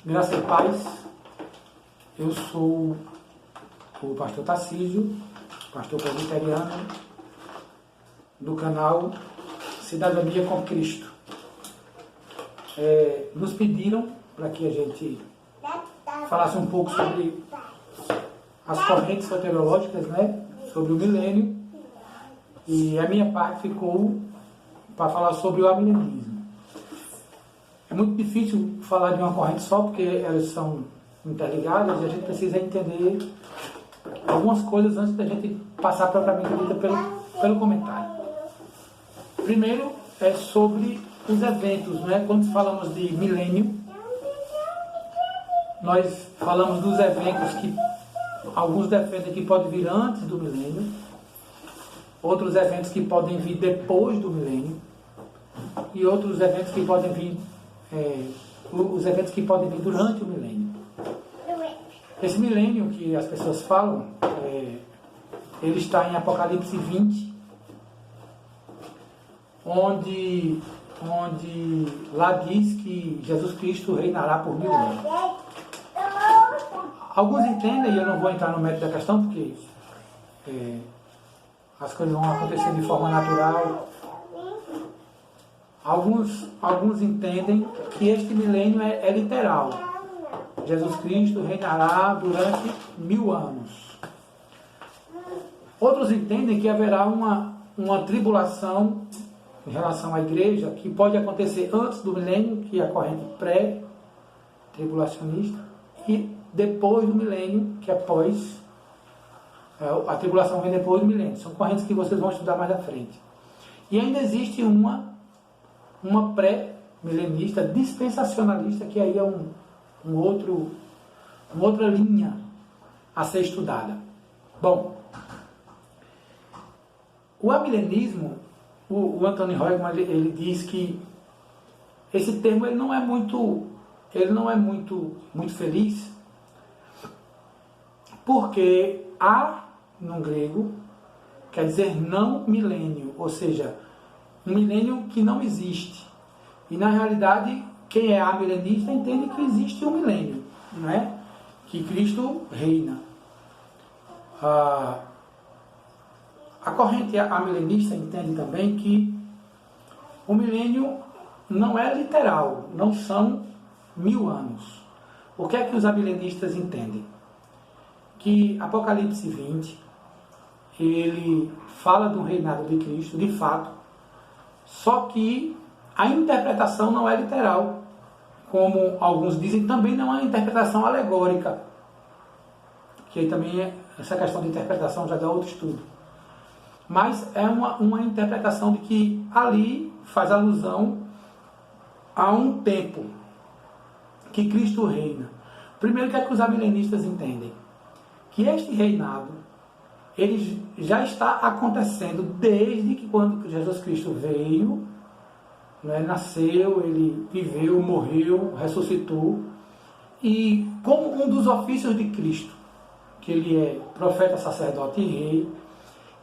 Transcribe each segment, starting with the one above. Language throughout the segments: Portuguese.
Graça e paz, eu sou o pastor Tarcísio, pastor presbiteriano do canal Cidadania com Cristo. Nos pediram para que a gente falasse um pouco sobre as correntes soteriológicas, né? Sobre o milênio, e a minha parte ficou para falar sobre o amilenismo. É muito difícil falar de uma corrente só, porque elas são interligadas e a gente precisa entender algumas coisas antes da gente passar propriamente dita pelo comentário. Primeiro é sobre os eventos, né? Quando falamos de milênio, nós falamos dos eventos que alguns defendem que podem vir antes do milênio, outros eventos que podem vir depois do milênio, e outros eventos que podem vir os eventos que podem vir durante o milênio. Esse milênio que as pessoas falam, ele está em Apocalipse 20, onde lá diz que Jesus Cristo reinará por 1000 anos. Alguns entendem, e eu não vou entrar no mérito da questão, porque as coisas vão acontecer de forma natural. Alguns entendem que este milênio é literal. Jesus Cristo reinará durante 1000 anos. Outros entendem que haverá uma tribulação em relação à igreja, que pode acontecer antes do milênio, que é a corrente pré-tribulacionista, e depois do milênio, que é após. A tribulação vem depois do milênio. São correntes que vocês vão estudar mais à frente. E ainda existe uma pré-milenista dispensacionalista, que aí é uma outra linha a ser estudada. Bom, o amilenismo, o Anthony Hoegman, ele diz que esse termo ele não é muito feliz, porque no grego quer dizer não milênio, ou seja, um milênio que não existe. E na realidade, quem é amilenista entende que existe um milênio, não é? Que Cristo reina. A corrente amilenista entende também que o milênio não é literal, não são 1000 anos. O que é que os amilenistas entendem? Que Apocalipse 20, ele fala do reinado de Cristo, de fato, só que a interpretação não é literal, como alguns dizem, também não é uma interpretação alegórica, que aí também essa questão de interpretação já dá outro estudo. Mas é uma interpretação de que ali faz alusão a um tempo que Cristo reina. Primeiro, o que é que os amilenistas entendem? Que este reinado ele já está acontecendo desde que quando Jesus Cristo veio, né, nasceu, ele viveu, morreu, ressuscitou, e como um dos ofícios de Cristo, que ele é profeta, sacerdote e rei,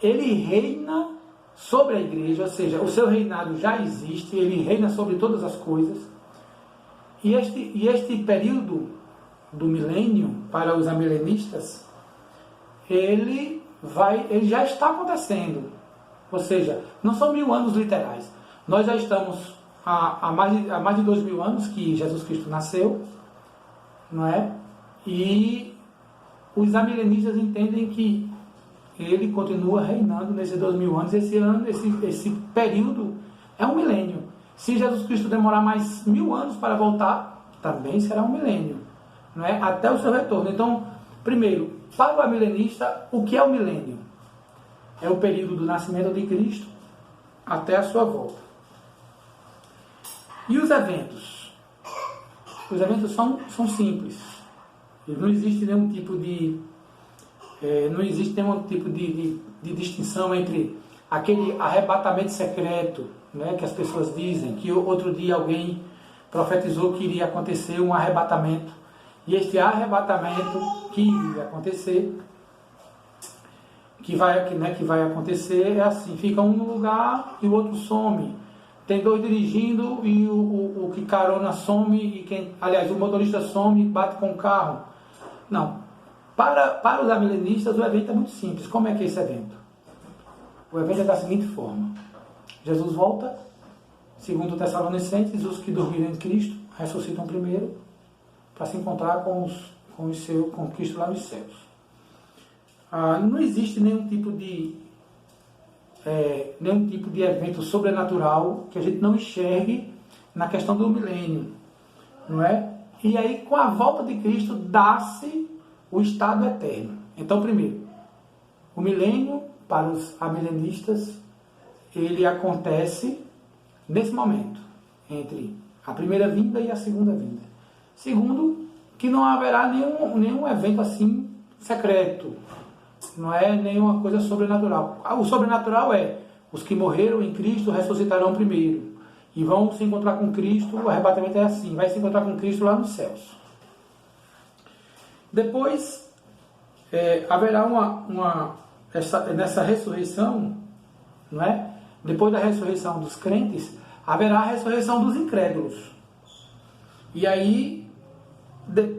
ele reina sobre a igreja, ou seja, o seu reinado já existe, ele reina sobre todas as coisas, e este período do milênio, para os amilenistas, ele já está acontecendo, ou seja, não são 1000 anos literais. Nós já estamos há mais de 2000 anos que Jesus Cristo nasceu, não é? E os amilenistas entendem que ele continua reinando nesses 2000 anos. Esse período é um milênio. Se Jesus Cristo demorar mais 1000 anos para voltar, também será um milênio, não é? Até o seu retorno. Então, primeiro, para o amilenista, o que é o milênio? É o período do nascimento de Cristo até a sua volta. E os eventos? Os eventos são simples. Não existe nenhum tipo de distinção entre aquele arrebatamento secreto, né, que as pessoas dizem, que outro dia alguém profetizou que iria acontecer um arrebatamento. E este arrebatamento que iria acontecer, que vai acontecer é assim: fica um no lugar e o outro some. Tem dois dirigindo e o que carona some e aliás, o motorista some e bate com o carro. Não. Para os amilenistas, o evento é muito simples. Como é que é esse evento? O evento é da seguinte forma: Jesus volta, segundo o Tessalonicenses, os que dormiram em Cristo ressuscitam primeiro para se encontrar com Cristo lá nos céus. Não existe nenhum tipo de evento sobrenatural que a gente não enxergue na questão do milênio, não é? E aí, com a volta de Cristo, dá-se o estado eterno. Então, primeiro, o milênio, para os amilenistas, ele acontece nesse momento, entre a primeira vinda e a segunda vinda. Segundo, que não haverá nenhum evento assim secreto, não é nenhuma coisa sobrenatural. O sobrenatural é: os que morreram em Cristo ressuscitarão primeiro e vão se encontrar com Cristo. O arrebatamento é assim, vai se encontrar com Cristo lá nos céus. Depois haverá nessa ressurreição, não é? Depois da ressurreição dos crentes, haverá a ressurreição dos incrédulos. E aí,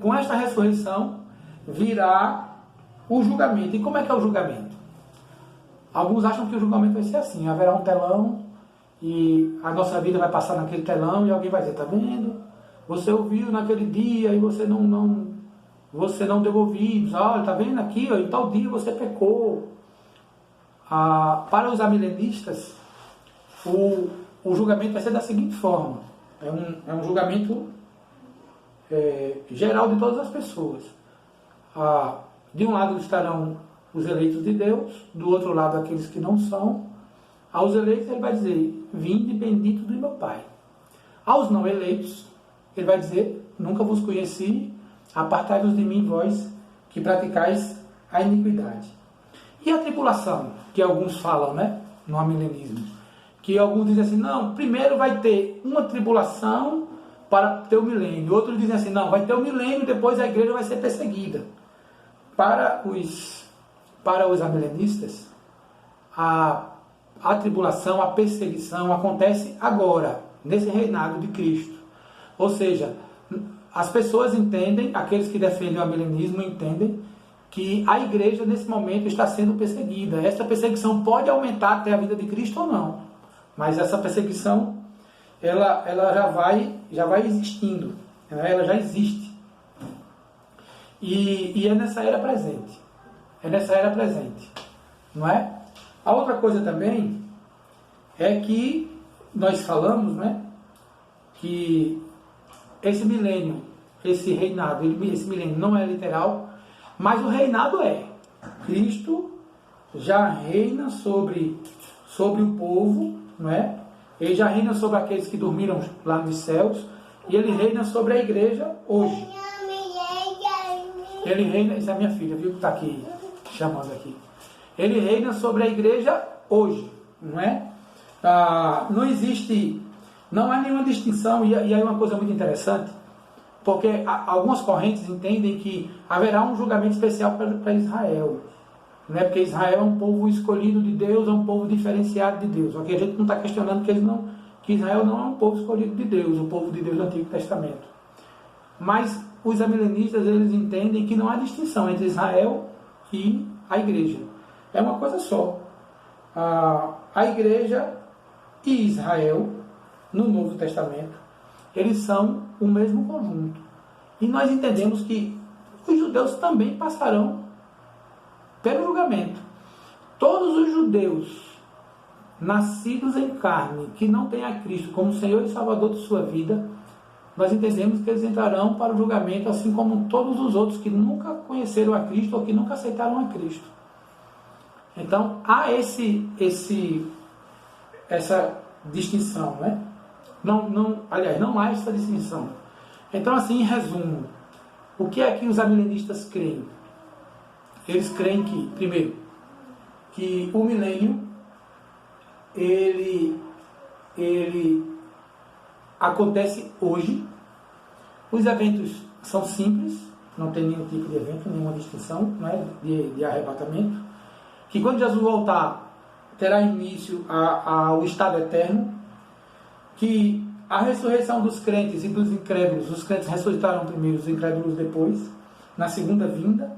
com esta ressurreição, virá o julgamento. E como é que é o julgamento? Alguns acham que o julgamento vai ser assim: haverá um telão e a nossa vida vai passar naquele telão e alguém vai dizer: tá vendo? Você ouviu naquele dia e você não deu ouvidos. Olha, tá vendo aqui? Ó, em tal dia você pecou. Para os amilenistas, o julgamento vai ser da seguinte forma: é um julgamento geral de todas as pessoas. De um lado estarão os eleitos de Deus, do outro lado aqueles que não são. Aos eleitos ele vai dizer: vinde bendito do meu Pai. Aos não eleitos ele vai dizer: nunca vos conheci, apartai-vos de mim, vós que praticais a iniquidade. E a tribulação, que alguns falam, né, no amilenismo, que alguns dizem assim: não, primeiro vai ter uma tribulação para ter o milênio. Outros dizem assim: não, vai ter o milênio, depois a igreja vai ser perseguida. Para os amilenistas, a tribulação, a perseguição acontece agora, nesse reinado de Cristo. Ou seja, as pessoas entendem, aqueles que defendem o amilenismo entendem que a igreja nesse momento está sendo perseguida. Essa perseguição pode aumentar até a vinda de Cristo ou não, mas essa perseguição ela já vai existindo, ela já existe. E é nessa era presente. É nessa era presente, não é? A outra coisa também é que nós falamos, né, que esse milênio, esse reinado, esse milênio não é literal, mas o reinado é. Cristo já reina sobre o povo, não é? Ele já reina sobre aqueles que dormiram lá nos céus, e ele reina sobre a igreja hoje. Ele reina, isso é a minha filha, viu, que está aqui, chamando aqui. Ele reina sobre a igreja hoje, não é? Não há nenhuma distinção, e aí uma coisa muito interessante, porque algumas correntes entendem que haverá um julgamento especial para Israel, né? Porque Israel é um povo escolhido de Deus, é um povo diferenciado de Deus. Aqui a gente não está questionando que Israel não é um povo escolhido de Deus, o povo de Deus do Antigo Testamento. Mas os amilenistas, eles entendem que não há distinção entre Israel e a igreja. É uma coisa só. A igreja e Israel, no Novo Testamento, eles são o mesmo conjunto. E nós entendemos que os judeus também passarão pelo julgamento. Todos os judeus nascidos em carne, que não têm a Cristo como Senhor e Salvador de sua vida, nós entendemos que eles entrarão para o julgamento, assim como todos os outros que nunca conheceram a Cristo ou que nunca aceitaram a Cristo. Então, há essa distinção, né? Aliás, não há essa distinção. Então, assim, em resumo, o que é que os amilenistas creem? Eles creem que, primeiro, que o milênio, ele acontece hoje. Os eventos são simples, não tem nenhum tipo de evento, nenhuma distinção, né, de arrebatamento. Que quando Jesus voltar, terá início ao estado eterno. Que a ressurreição dos crentes e dos incrédulos, os crentes ressuscitarão primeiro, os incrédulos depois, na segunda vinda,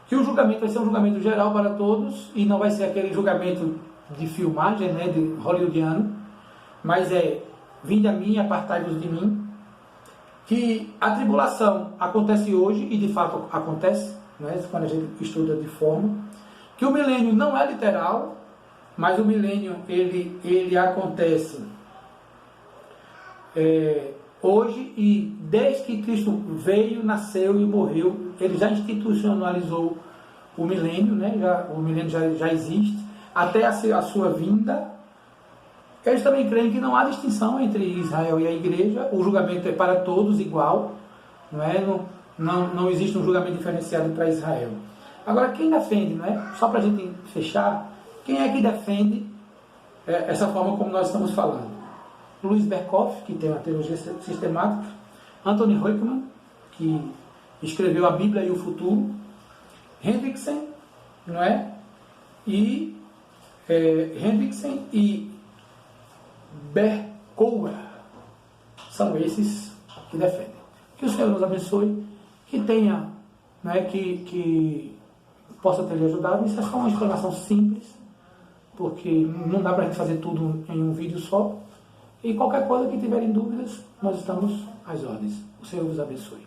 que o julgamento vai ser um julgamento geral para todos, e não vai ser aquele julgamento de filmagem, né, de hollywoodiano, mas vinde a mim e apartai-vos de mim, que a tribulação acontece hoje, e de fato acontece, né, quando a gente estuda de forma, que o milênio não é literal, mas o milênio ele acontece hoje, e desde que Cristo veio, nasceu e morreu, ele já institucionalizou o milênio, né? O milênio já existe, até a sua vinda. Eles também creem que não há distinção entre Israel e a igreja, o julgamento é para todos igual, não existe um julgamento diferenciado para Israel. Agora, quem defende, só para a gente fechar, quem é que defende essa forma como nós estamos falando? Luiz Berkhoff, que tem uma teologia sistemática, Anthony Huckman, que escreveu a Bíblia e o Futuro, Hendrickson, Hendrickson e Berkouwer, são esses que defendem. Que o Senhor nos abençoe, que tenha, que possa ter lhe ajudado. Isso é só uma explanação simples, porque não dá para a gente fazer tudo em um vídeo só. E qualquer coisa que tiverem dúvidas, nós estamos às ordens. O Senhor vos abençoe.